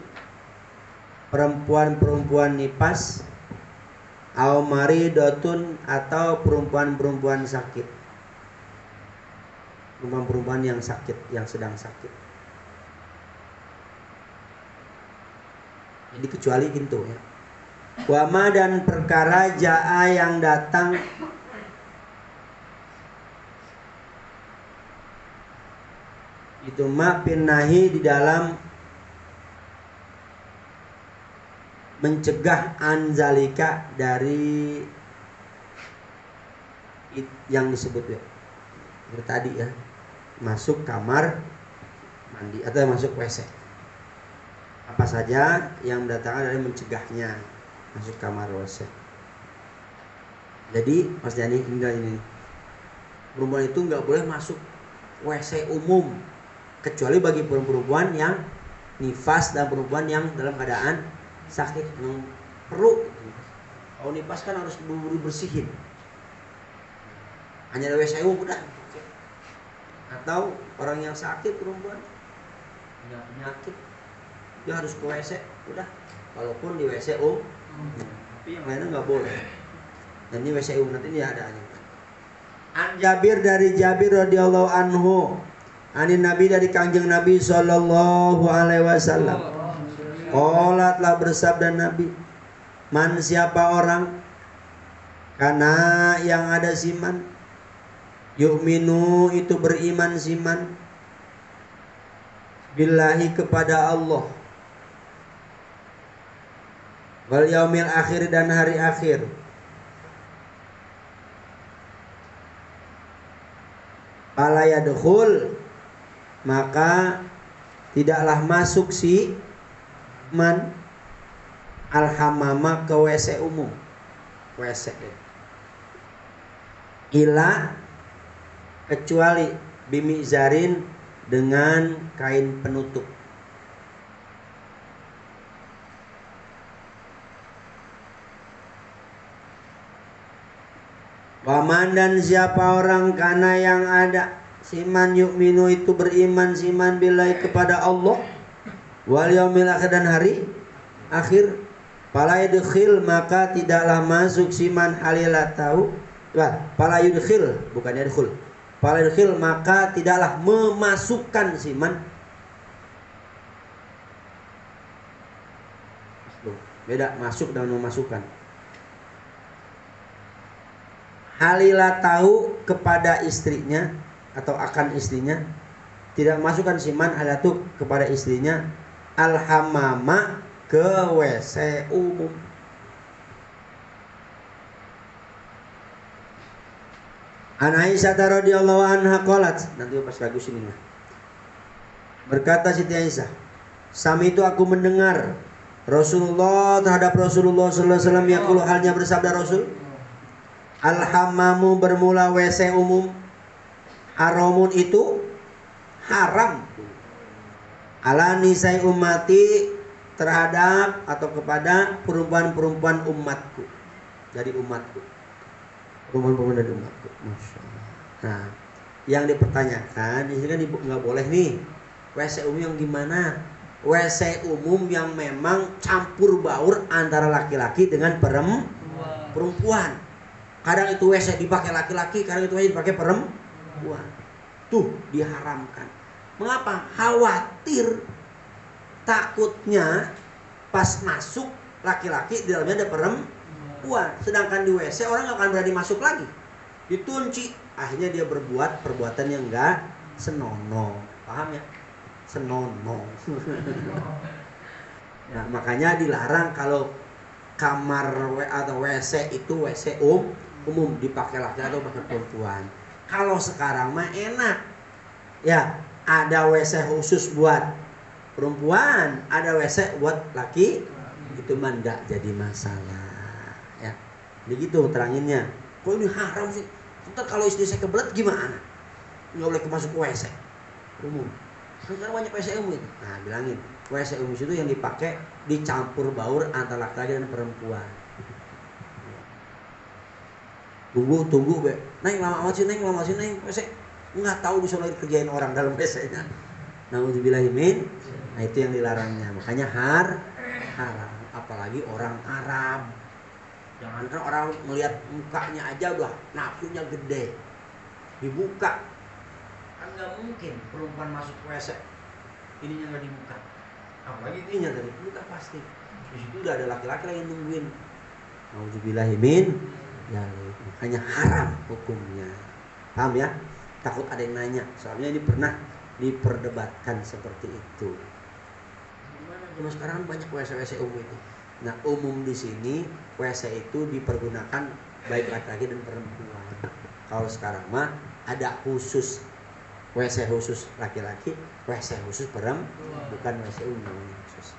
perempuan-perempuan nifas, au maridatun atau perempuan-perempuan sakit. Perempuan-perempuan yang sakit, yang sedang sakit. Jadi kecuali itu ya. Wama dan perkara jaa yang datang itu ma pinnahi di dalam mencegah anzalika dari yang disebut ya. Tadi ya, masuk kamar mandi atau masuk WC. Apa saja yang mendatangkan dari mencegahnya masuk kamar WC. Jadi Mas Jani tinggal ini, perempuan itu nggak boleh masuk WC umum kecuali bagi perempuan yang nifas dan perempuan yang dalam keadaan sakit yang perlu. Kalau nifas kan harus buru-buru bersihin. Hanya ada WC umum udah. Atau orang yang sakit perempuan punya penyakit dia harus ke WC udah. Walaupun di WC umum, tapi yang lainnya nggak boleh. Dan ini WC umum nanti dia ada aja. An Jabir dari Jabir radhiyallahu anhu, anin Nabi dari kanjeng Nabi sallallahu alaihi wasallam. Qala telah bersabda Nabi, man siapa orang karena yang ada siman, yu'minu itu beriman siman, billahi kepada Allah, wal yaumil akhir dan hari akhir, fala yadkhul maka tidaklah masuk si man al-hammama ke WC umum, WC ila kecuali bimizarin dengan kain penutup. Waman dan siapa orang kana yang ada siman yu'minu itu beriman siman billahi kepada Allah wal yaumil akhir dan hari akhir, fala yudkhil maka tidaklah masuk siman halila tahu, fala yudkhil bukan yadkhul, fala yudkhil maka tidaklah memasukkan siman. Beda masuk dan memasukkan. Halila tahu kepada istrinya atau akan istrinya, tidak masukkan siman halatu kepada istrinya, al-hammama ke WC umum. An Aisyah radhiyallahu anha qalat, nanti pas lagu sini mah. Berkata Siti Aisyah, sami itu aku mendengar Rasulullah terhadap Rasulullah sallallahu alaihi wasallam yaqulu halnya bersabda Rasul, al-hammamu bermula WC umum, haramun itu haram, ala nisai ummati terhadap atau kepada perempuan-perempuan umatku, dari umatku, perempuan-perempuan dari umatku. Masya Allah. Nah, yang dipertanyakan di sini kan nggak boleh nih WC umum yang gimana? WC umum yang memang campur baur antara laki-laki dengan perempuan. Kadang itu WC dipakai laki-laki, kadang itu WC dipakai perempuan. Tuh diharamkan. Mengapa? Khawatir, takutnya pas masuk laki-laki di dalamnya ada perempuan. Sedangkan di WC orang nggak akan berani masuk lagi. Ditunci. Akhirnya dia berbuat perbuatan yang enggak senonoh. Paham ya? Senonoh. Nah, makanya dilarang kalau kamar atau WC itu WC umum dipakai laki-laki atau pakai perempuan. Kalau sekarang mah enak. Ya, ada WC khusus buat perempuan, ada WC buat laki. Itu mah enggak jadi masalah. Ya. Begitu teranginnya. Kok ini haram sih? Ntar kalau istri saya kebelet gimana? Nggak boleh masuk WC umum. Sekarang banyak WC umum itu. Nah, bilangin WC umum itu yang dipakai dicampur baur antara laki-laki dan perempuan. Tunggu be. Neng lama amat sih neng WC. Nggak tahu bisa lagi kerjain orang dalam WC-nya. Nauzubillahi min. Nah, itu yang dilarangnya. Makanya haram. apalagi orang Arab. Jangankan orang melihat mukanya aja udah nafsunya gede, dibuka kan nggak mungkin perempuan masuk WC ininya nggak dibuka, apalagi ininya dari buka pasti. Di situ udah ada laki-laki lagi nungguin. Nauzubillahimin ya, makanya haram hukumnya. Paham ya? Takut ada yang nanya, soalnya ini pernah diperdebatkan seperti itu. Gimana zaman sekarang banyak WC umum itu. Nah, umum di sini WC itu dipergunakan baik laki-laki dan perempuan. Kalau sekarang mah ada khusus WC khusus laki-laki, WC khusus perempuan, bukan WC umum khusus.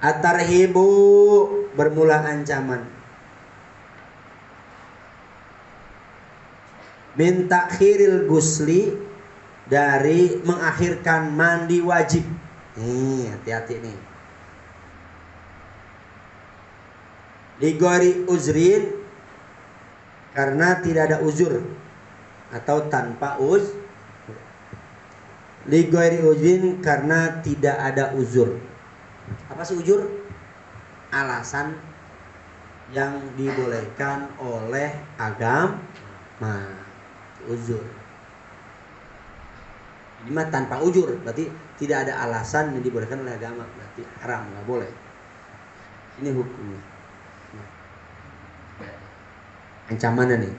At-tarhibu, bermula ancaman. Min takhiril gusli, dari mengakhirkan mandi wajib. Nih, hati-hati nih. Ligori uzrin, karena tidak ada uzur atau tanpa Ligori uzrin, karena tidak ada uzur. Apa sih uzur? Alasan yang dibolehkan oleh agama. Uzur. Ini mah tanpa uzur, berarti tidak ada alasan yang dibolehkan oleh agama, berarti haram, nggak boleh. Ini hukumnya. Ancamannya nih.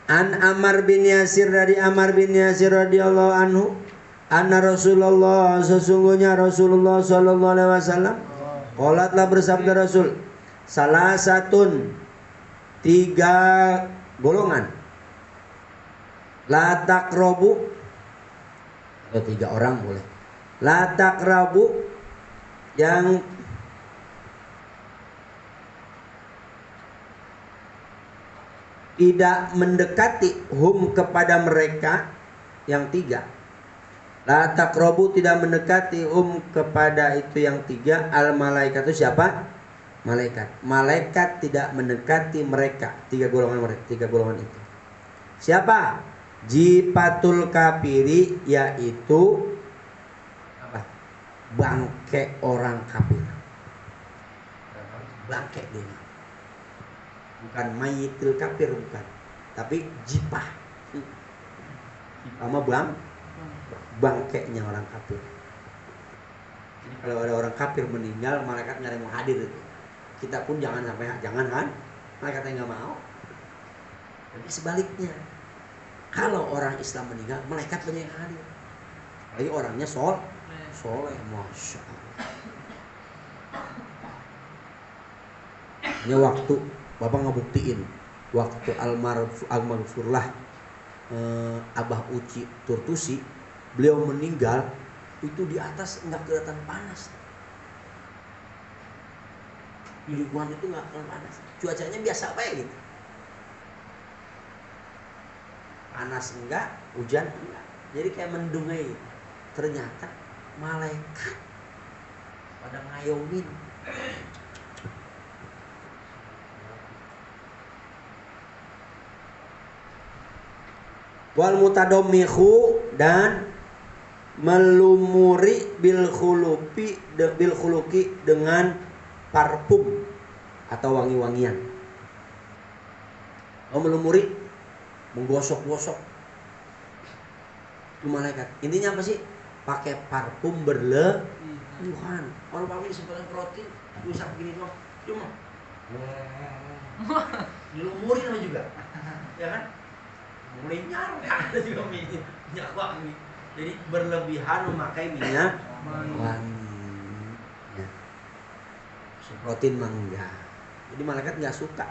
An Ammar bin Yasir, dari Ammar bin Yasir radhiyallahu anhu, anna Rasulullah, sesungguhnya Rasulullah sallallahu alaihi wasallam, qolatlah bersabda Rasul, salah satun, 3 golongan, la taqrabu, atau 3 orang boleh, la taqrabu, yang tidak mendekati, hum kepada mereka, yang 3, la taqrabu, tidak mendekati, hum kepada itu yang 3, al malaikat, itu siapa? Malaikat tidak mendekati mereka. 3 golongan itu siapa? Jipatul kafiri, yaitu apa? Bangke orang kafir. Bangke dia, bukan mayitil kafir, bukan, tapi jipah sama bangkeknya orang kafir. Jadi kalau ada orang kafir meninggal, malaikat nggak ada yang mau hadir itu. Kita pun jangan kan, malaikatnya nggak mau. Tapi sebaliknya, kalau orang Islam meninggal, malaikat banyak yang hadir. Apalagi orangnya soleh, masya Allah. Hanya waktu Bapak ngebuktiin, waktu almarfurlah Abah Uci Turtusi, beliau meninggal, itu di atas nggak kelihatan panas. Di lingkungan itu nggak kelihatan panas. Cuacanya biasa baik gitu. Panas enggak, hujan enggak. Jadi kayak mendungai. Ternyata malaikat pada ngayomin. Wal mutadommihu, dan melumuri bil khuluki, dengan parfum atau wangi-wangian. Melumuri, menggosok-gosok, itu malaikat. Intinya apa sih? Pakai parfum berlebihan. Kalau pakai sebulan roti, bisa begini doang, cuma dilumurin juga, ya kan? Mulai nyar, ada juga minyak wangi. Jadi berlebihan memakai minyak wangi. Ya. Semprotin mah enggak. Jadi malaikat nggak suka,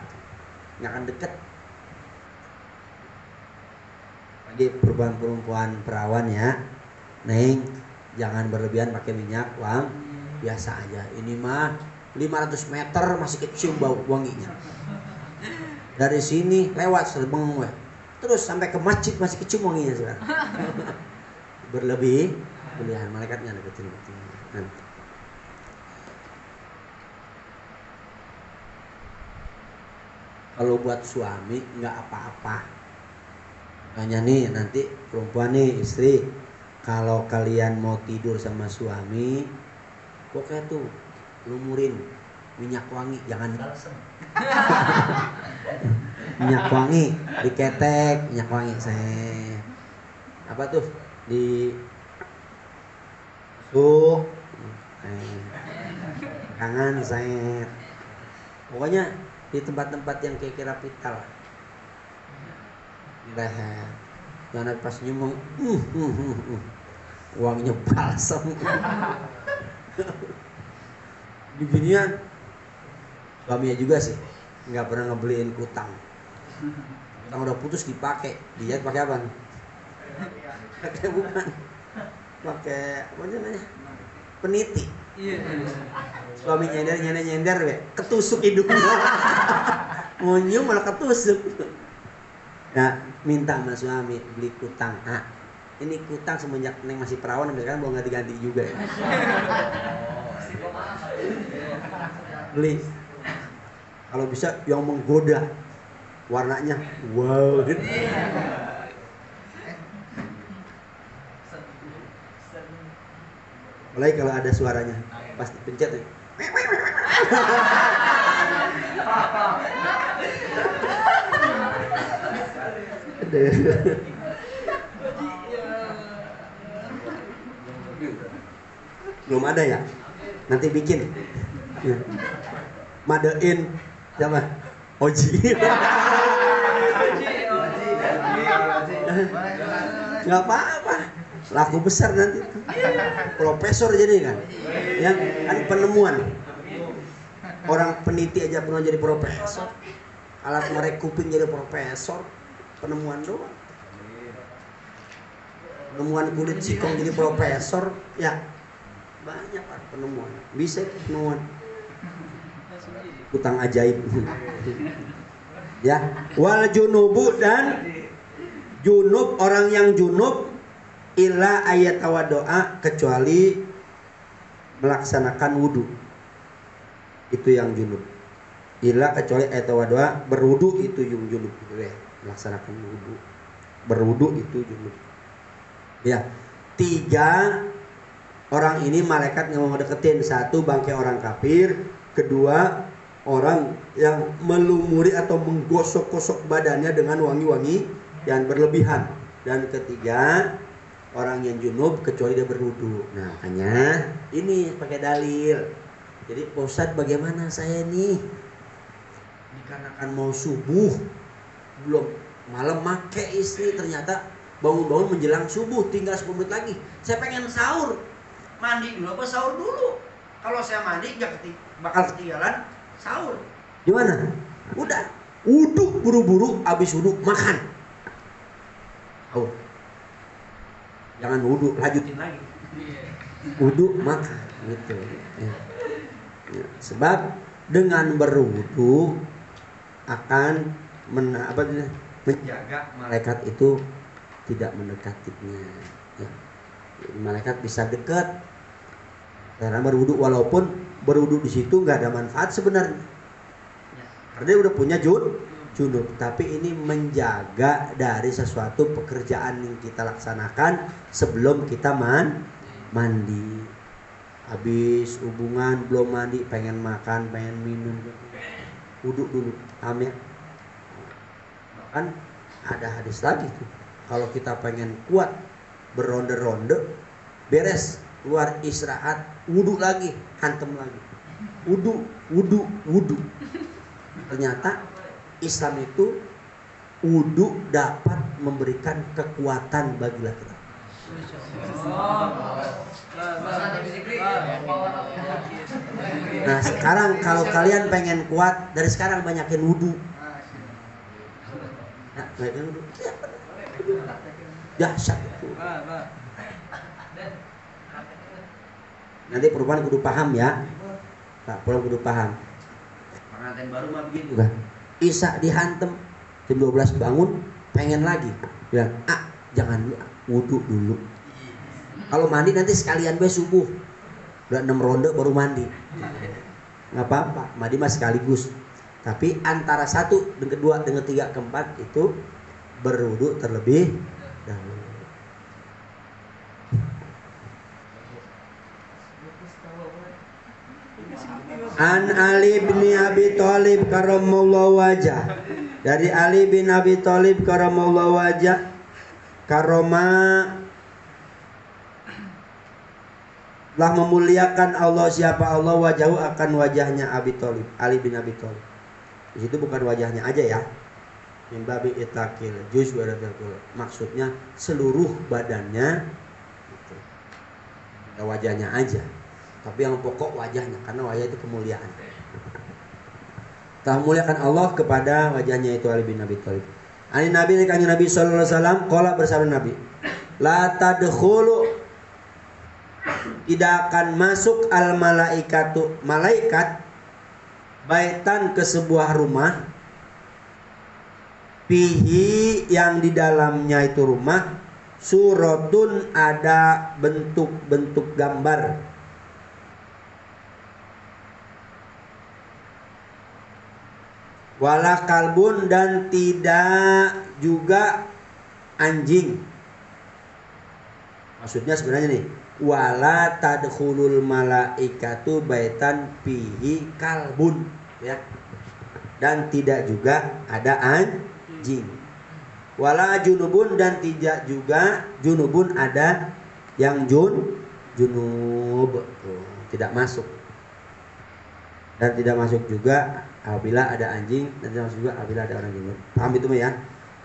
nggak akan deket. Bagi perempuan perawan ya, Neng, jangan berlebihan pakai minyak wangi, biasa aja. Ini mah 500 meter masih kecium bau wanginya. Dari sini lewat serbeng we, terus sampai ke masjid masih kecium wanginya sekarang. Berlebihan, malaikatnya deketin. Kalau buat suami nggak apa-apa. Makanya nih, nanti perempuan nih, istri, kalau kalian mau tidur sama suami, pokoknya tuh lumurin minyak wangi, jangan minyak wangi diketek, minyak wangi saya apa tuh di kangen saya, pokoknya di tempat-tempat yang kira-kira vital leher, karena pas nyemong wanginya balsam. Di binian suaminya juga sih nggak pernah ngebeliin kutang udah putus dipakai, dia pakai apa? Pakai bukan, pakai apa namanya, peniti. Suami nyender be, ketusuk hidungnya. Mau nyium malah ketusuk. Nah, minta sama suami beli kutang. Ah, ini kutang semenjak Neng masih perawan sampai sekarang belum ganti-ganti juga ya. Beli. Kalau bisa yang menggoda, warnanya wow. Apalagi kalau ada suaranya, pasti pencet. Belum ada ya? Nanti bikin. Madein siapa? Oji. Nggak apa-apa, laku besar nanti. Profesor jadi kan? Ya, kan penemuan. Orang peniti aja pernah jadi profesor. Alat merek kuping jadi profesor. Penemuan doang. Penemuan kulit singkong jadi profesor. Ya, banyak kan penemuan. Bisa penemuan. Utang ajaib. Ya, wal junubu dan junub, orang yang junub illa ayat tawadoa, kecuali melaksanakan wudu. Itu yang junub. Illa kecuali ayat tawadoa, berwudu itu yang junub. Melaksanakan wudu, berwudu itu junub. Ya, 3 orang ini malaikat yang mau deketin. 1 bangkai orang kafir, 2 orang yang melumuri atau menggosok-gosok badannya dengan wangi-wangi yang berlebihan, dan 3 orang yang junub kecuali dia berwudu. Nah, makanya ini pakai dalil. Jadi Pak Ustadz, bagaimana saya nih dikarenakan mau subuh belum malam make istri, ternyata bangun-bangun menjelang subuh tinggal 10 menit lagi, saya pengen sahur, mandi dulu apa sahur dulu? Kalau saya mandi bakal ketinggalan sahur. Gimana? Udah wudu buru-buru, habis wudu makan. Jangan wudu lanjutin lagi. Wudu makan gitu. Ya. Sebab dengan berwudu akan menjaga malaikat itu tidak mendekatinya. Ya. Malaikat bisa dekat karena berwudu, walaupun berwudu di situ nggak ada manfaat sebenarnya. Karena dia udah punya junub, tapi ini menjaga dari sesuatu pekerjaan yang kita laksanakan sebelum kita mandi. Habis hubungan belum mandi, pengen makan, pengen minum, wudu dulu, paham ya? Bahkan ada hadis lagi tuh, kalau kita pengen kuat beronde-ronde, beres keluar istirahat, wudu lagi, hantem lagi, wudu. Ternyata Islam itu wudu dapat memberikan kekuatan bagi laki-laki. Nah, sekarang kalau kalian pengen kuat, dari sekarang banyakin wudu. Nah, banyakin wudu. Dahsyat itu. Nanti perempuan kudu paham ya. Pak, perempuan kudu paham. Pengantin baru mah begitu kan. Isya dihantem, jam 12 bangun, pengen lagi. Bilang, jangan dulu, wudu dulu. Kalau mandi nanti sekalian subuh. Udah 6 ronde baru mandi. Nggak apa-apa, mandi mah sekaligus. Tapi antara 1 dan 2 dengan 3 ke 4 itu berwudu terlebih dahulu. An Ali bin Abi Thalib karramallahu wajah. Dari Ali bin Abi Thalib karramallahu wajah. Karoma telah memuliakan Allah, siapa Allah, wajahu akan wajahnya Abi Thalib, Ali bin Abi Thalib. Di situ bukan wajahnya aja ya. Mimbabi itakil juz waratakul. Maksudnya seluruh badannya. Gitu. Wajahnya aja. Tapi yang pokok wajahnya, karena wajah itu kemuliaan. Telah memuliakan Allah kepada wajahnya itu Ali bin Abi Thalib. Ani Nabi kanjeng Nabi sallallahu alaihi wasallam qala bersabda Nabi, la tadkhulu, tidak akan masuk al malaikatu, malaikat, baitan ke sebuah rumah, fihi yang di dalamnya itu rumah, suratun ada bentuk-bentuk gambar, wala kalbun dan tidak juga anjing. Maksudnya sebenarnya nih, wala tadkhulul malaikatu baitan fihi kalbun, ya. Dan tidak juga ada anjing. Wala junubun dan tidak juga junubun ada yang junub, tidak masuk. Dan tidak masuk juga apabila ada anjing, dan tidak masuk juga apabila ada orang junub. Paham itu ya?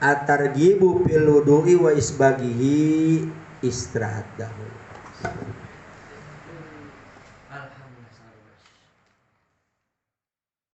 At-targhibu fil wudu'i wa isbagihi istirahat dahulu.